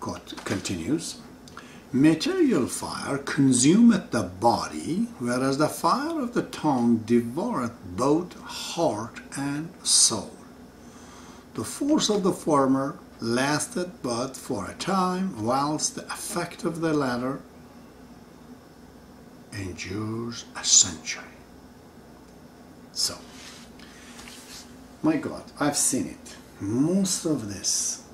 quote continues, material fire consumeth the body, whereas the fire of the tongue devoureth both heart and soul. The force of the former lasteth but for a time, whilst the effect of the latter endures a century. So, my God, I've seen it. Most of this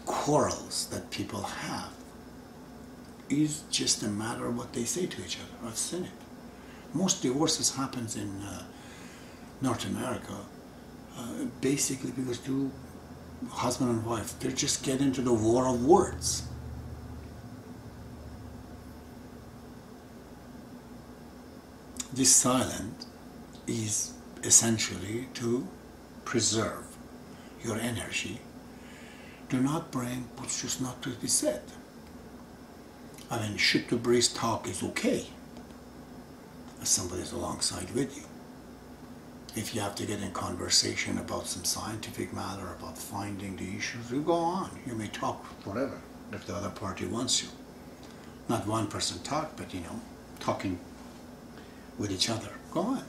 quarrels that people have is just a matter of what they say to each other. I've seen it. Most divorces happens in North America basically because two husband and wife, they just get into the war of words. This silence is essentially to preserve your energy. Do not bring what's just not to be said. I mean, shoot the breeze talk is okay if somebody's alongside with you. If you have to get in conversation about some scientific matter, about finding the issues, you go on. You may talk forever if the other party wants you. Not one person talk, but talking with each other. Go on.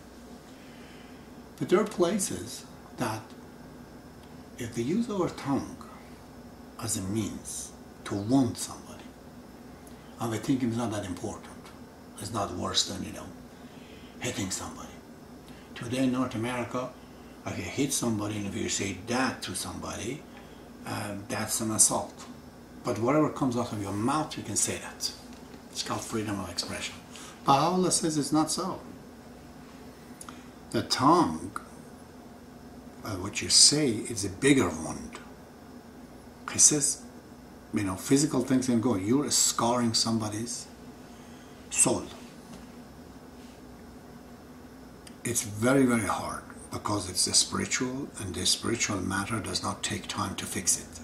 But there are places that if they use our tongue as a means to wound somebody, and we think it's not that important, it's not worse than, hitting somebody. Today in North America, if you hit somebody and if you say that to somebody, that's an assault. But whatever comes out of your mouth, you can say that. It's called freedom of expression. Baha'ullah says it's not so. The tongue, what you say, is a bigger wound. He says, physical things can go. You're scarring somebody's soul. It's very, very hard because it's a spiritual, and the spiritual matter does not take time to fix it.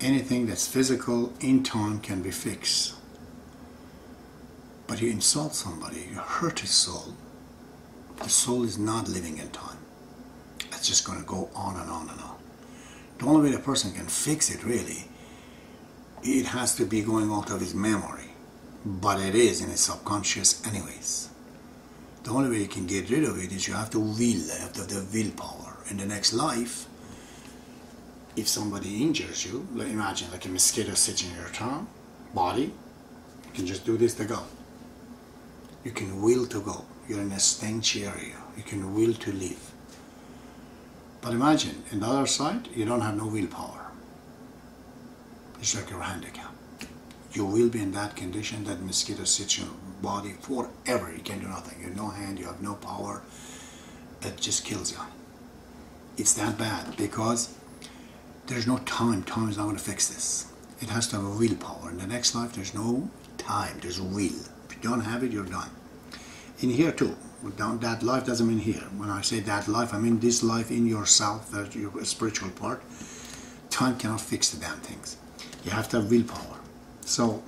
Anything that's physical in time can be fixed. But you insult somebody, you hurt his soul. The soul is not living in time. It's just going to go on and on and on. The only way a person can fix it, really, it has to be going out of his memory. But it is in his subconscious anyways. The only way you can get rid of it is you have to will, you have to have the willpower. In the next life, if somebody injures you, imagine like a mosquito sitting in your tongue, body, you can just do this to go. You can will to go. You're in a stench area. You can will to leave. But imagine, on the other side, you don't have no willpower. It's like you're handicapped. You will be in that condition, that mosquito sits in your body forever. You can do nothing. You have no hand, you have no power. It just kills you. It's that bad because there's no time. Time is not going to fix this. It has to have a willpower. In the next life, there's no time. There's will. If you don't have it, you're done. In here too. That life doesn't mean here. When I say that life, I mean this life in yourself, that your spiritual part. Time cannot fix the damn things. You have to have willpower. So,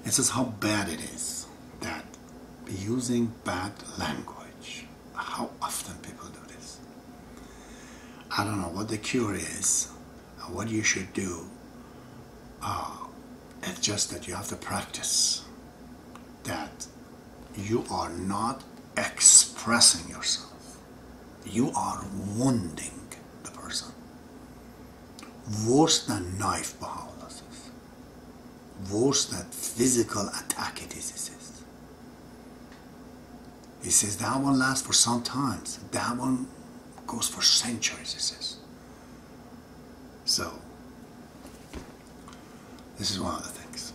it says how bad it is that using bad language. How often people do this. I don't know what the cure is, or what you should do. It's just that you have to practice that you are not expressing yourself. You are wounding the person. Worse than knife, Baha'ullah says. Worse than physical attack it is, he says. He says that one lasts for some times. That one goes for centuries, he says. So, this is one of the things.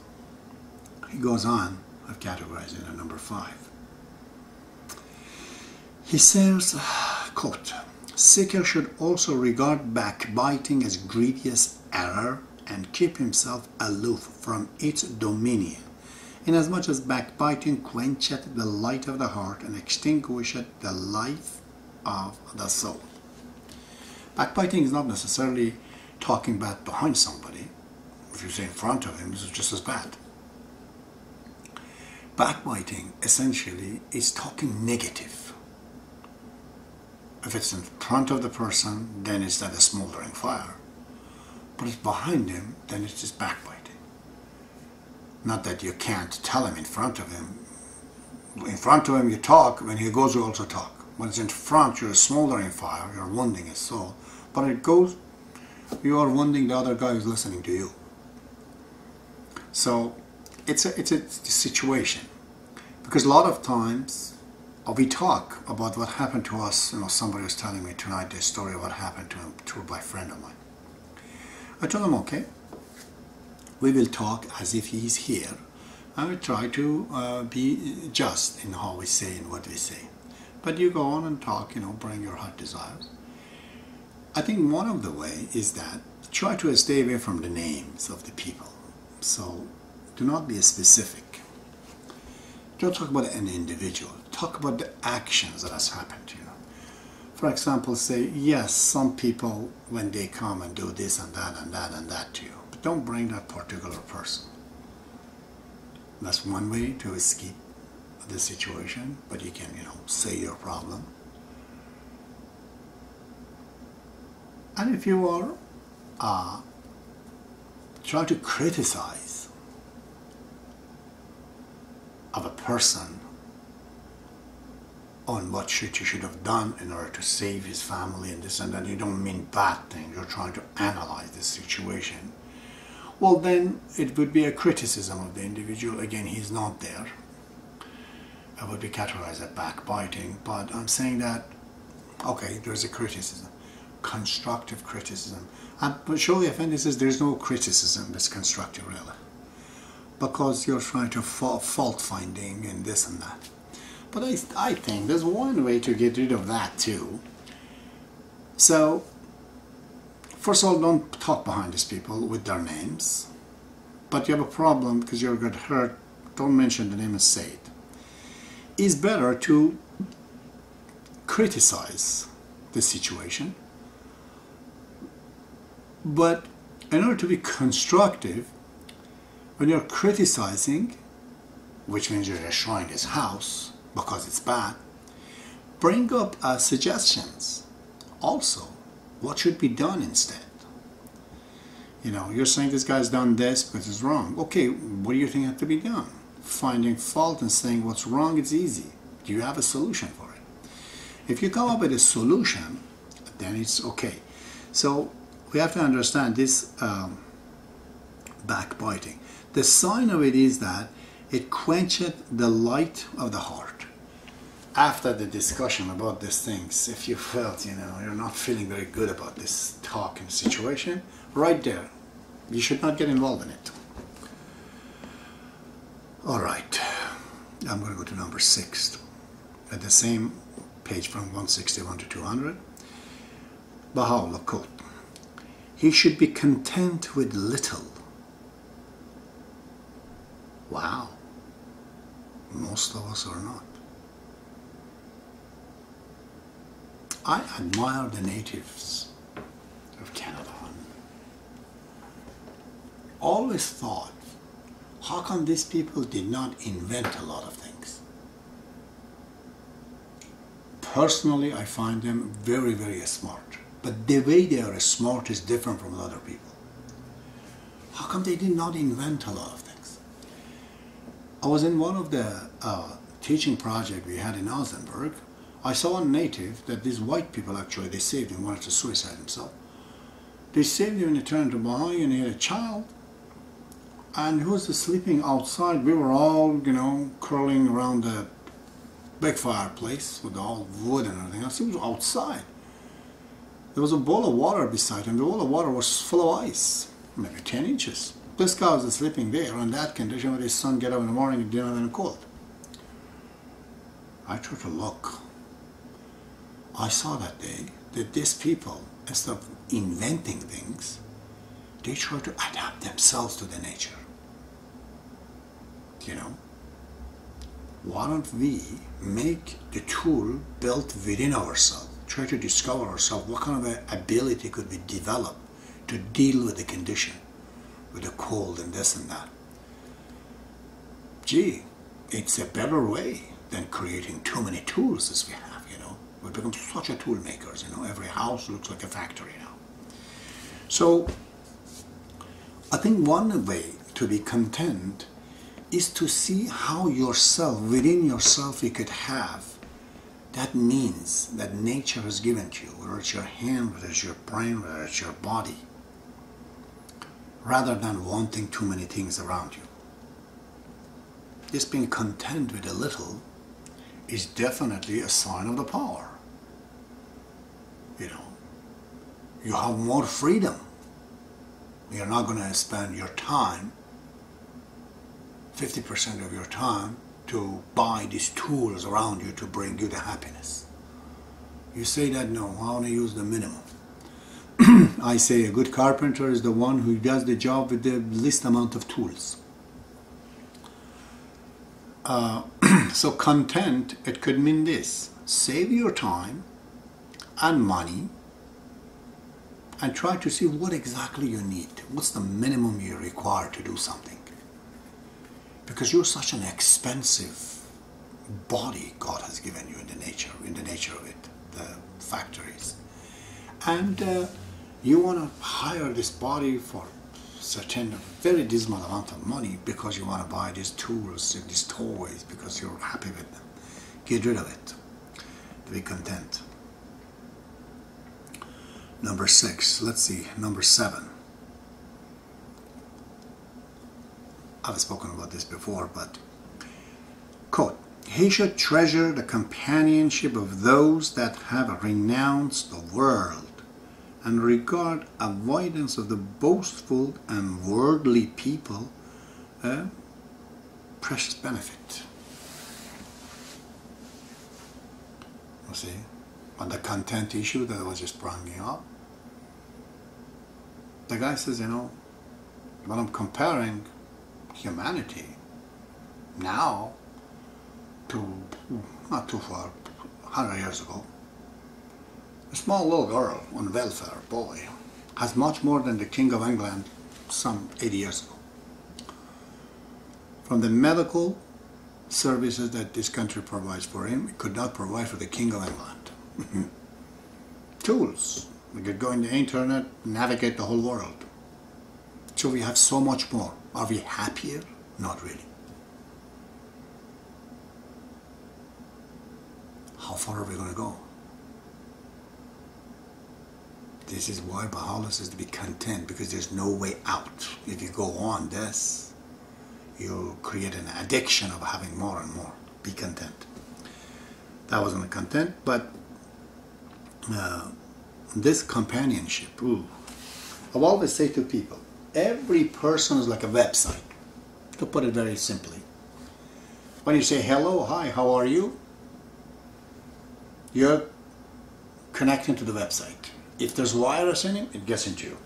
He goes on, I've categorized it at number 5. He says, quote, "Seeker should also regard backbiting as grievous error and keep himself aloof from its dominion, inasmuch as backbiting quencheth the light of the heart and extinguisheth the life of the soul." Backbiting is not necessarily talking bad behind somebody. If you say in front of him, this is just as bad. Backbiting essentially is talking negative If it's in front of the person, then it's not a smoldering fire. But it's behind him, then it's just backbiting. Not that you can't tell him in front of him. In front of him you talk, when he goes you also talk. When it's in front, you're a smoldering fire, you're wounding his soul. But it goes, you are wounding the other guy who's listening to you. So it's a situation. Because a lot of times we talk about what happened to us. You know, somebody was telling me tonight this story of what happened to him, to a friend of mine. I told him, okay, we will talk as if he's here. I will try to be just in how we say and what we say. But you go on and talk, you know, bring your heart desires. I think one of the way is that try to stay away from the names of the people. So do not be specific. Don't talk about an individual. Talk about the actions that has happened to you. For example, say, yes, some people, when they come and do this and that and that and that to you, but don't bring that particular person. That's one way to escape the situation, but you can, you know, say your problem. And if you are trying to criticize of a person on what you should have done in order to save his family and this and that, you don't mean bad things, you're trying to analyze the situation, well then it would be a criticism of the individual. Again, he's not there. It would be categorized as backbiting, but I'm saying that, okay, there's a criticism, constructive criticism. But surely offended says there's no criticism that's constructive really, because you're trying to fault finding and this and that. But I think there's one way to get rid of that too. So, first of all, don't talk behind these people with their names. But you have a problem because you're going to hurt, don't mention the name and say it. It's better to criticize the situation. But in order to be constructive, when you're criticizing, which means you're destroying his house because it's bad, bring up suggestions. Also, what should be done instead? You know, you're saying this guy's done this because it's wrong. Okay, what do you think has to be done? Finding fault and saying what's wrong is easy. Do you have a solution for it? If you come up with a solution, then it's okay. So we have to understand this backbiting. The sign of it is that it quencheth the light of the heart. After the discussion about these things, if you felt, you know, you're not feeling very good about this talk and situation, right there, you should not get involved in it. All right, I'm going to go to number 6. At the same page from 161 to 200, Baha'ullah quote, "He should be content with little." Wow, most of us are not. I admire the natives of Canada. Always thought, how come these people did not invent a lot of things? Personally, I find them very, very smart. But the way they are smart is different from other people. How come they did not invent a lot of things? I was in one of the teaching projects we had in Alzenburg. I saw a native that these white people actually, they saved him, wanted to suicide himself. They saved him and he turned to Baha'i and he had a child. And he was sleeping outside. We were all, you know, curling around the big fireplace with all wood and everything else. He was outside. There was a bowl of water beside him. The bowl of water was full of ice, maybe 10 inches. This guy was sleeping there in that condition with his son get up in the morning and dinner and cold. I tried to look. I saw that day that these people, instead of inventing things, they try to adapt themselves to the nature. You know, why don't we make the tool built within ourselves, try to discover ourselves, what kind of an ability could we develop to deal with the condition, with the cold and this and that. Gee, it's a better way than creating too many tools as we have, you know. We become such a tool makers, you know. Every house looks like a factory now. So I think one way to be content is to see how yourself, within yourself, you could have that means that nature has given to you, whether it's your hand, whether it's your brain, whether it's your body, rather than wanting too many things around you. Just being content with a little is definitely a sign of the power. You know, you have more freedom. You're not going to spend your time, 50% of your time, to buy these tools around you to bring you the happiness. You say that, no, I want to use the minimum. I say a good carpenter is the one who does the job with the least amount of tools. So content, it could mean this: save your time and money and try to see what exactly you need. What's the minimum you require to do something? Because you're such an expensive body God has given you in the nature of it, the factories. And you want to hire this body for certain very dismal amount of money because you want to buy these tools and these toys because you're happy with them. Get rid of it to be content. Number 6, let's see, number 7. I've spoken about this before, but quote, he should treasure the companionship of those that have renounced the world and regard avoidance of the boastful and worldly people a precious benefit. You see, on the content issue that I was just bringing up, the guy says, you know, when I'm comparing humanity now to not too far, 100 years ago, a small little girl on welfare, boy, has much more than the King of England some 80 years ago. From the medical services that this country provides for him, it could not provide for the King of England. Tools. We could go on the internet, navigate the whole world. So we have so much more. Are we happier? Not really. How far are we going to go? This is why Baha'u'llah says to be content, because there's no way out. If you go on this, you'll create an addiction of having more and more. Be content. That wasn't a content, but this companionship, ooh. I've always say to people, every person is like a website, to put it very simply. When you say hello, hi, how are you? You're connecting to the website. If there's virus in it, it gets into you.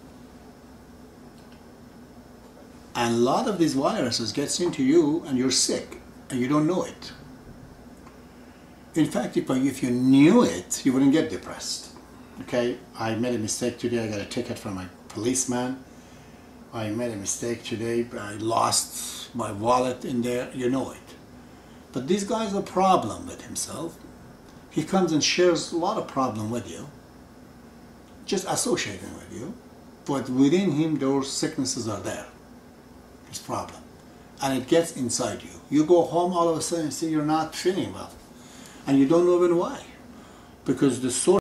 And a lot of these viruses gets into you and you're sick and you don't know it. In fact, if you knew it, you wouldn't get depressed. Okay, I made a mistake today. I got a ticket from my policeman. I made a mistake today. I lost my wallet in there. You know it. But this guy's a problem with himself. He comes and shares a lot of problem with you, just associating with you. But within him, those sicknesses are there. His problem. And it gets inside you. You go home all of a sudden and see you're not feeling well. And you don't know even why. Because the source